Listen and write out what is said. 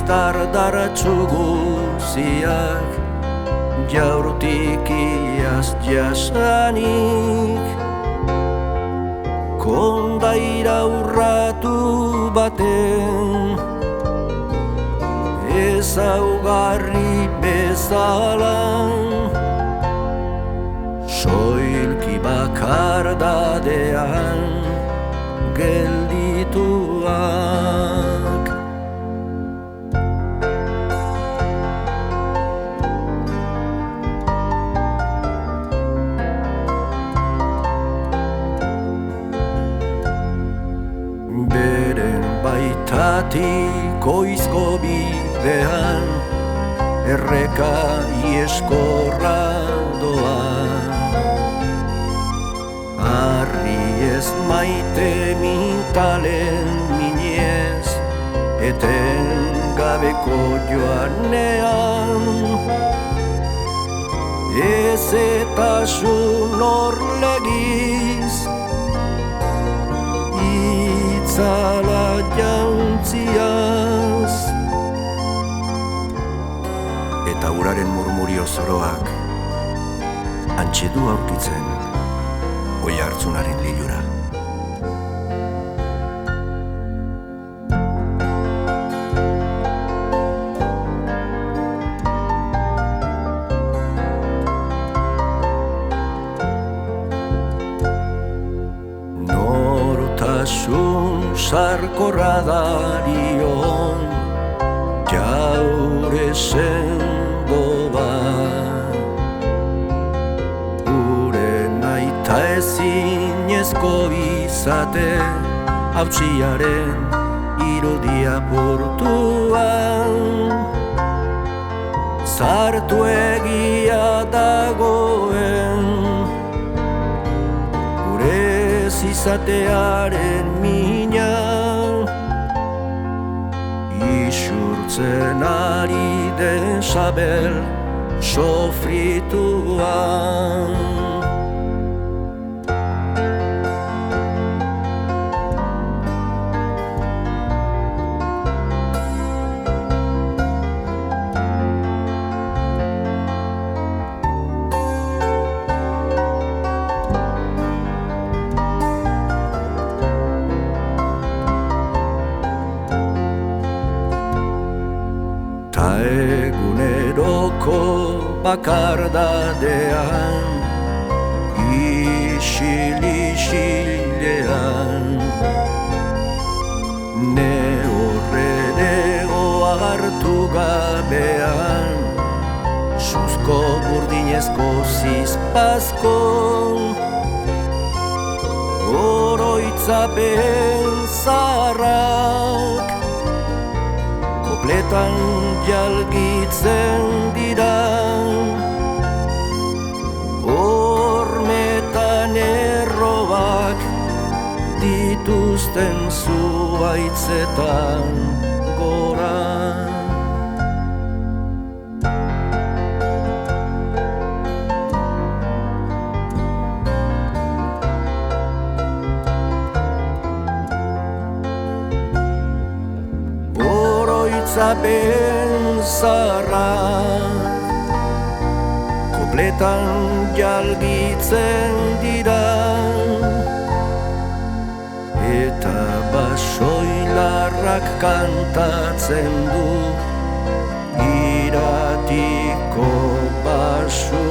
dardatsu guziak jaurtik iaz jasanik kondaira urratu baten ezaugarri bezala soilki bakardadean geldituak. Beren baitatik oizko bidean erreka ieskorra doa. Arri ez maite mintalen minez eten gabeko joanean ezetasun orlegiz itzala jauntziaz eta uraren murmurio zoroak antxe du aurkitzen oi hartzunaren lilura. Nortasun sarkorra darion jaure sendo bat eta ezinezko izate hautsiaren irudia portuan sartu egia dagoen gurez izatearen mina isurtzen ari den sabel sofrituan. Eguneroko bakardadean isil-isilean ne horreneo hartu gabean suzko burdinezko zizpazko oroitzapen zaharrak kopletan jalgitzen dira hormetan errobak dituzten zuaitzetan gora. Oroitzapen zaharrak kopletan jalgitzen dira eta basoilarrak kantatzen du iratiko basu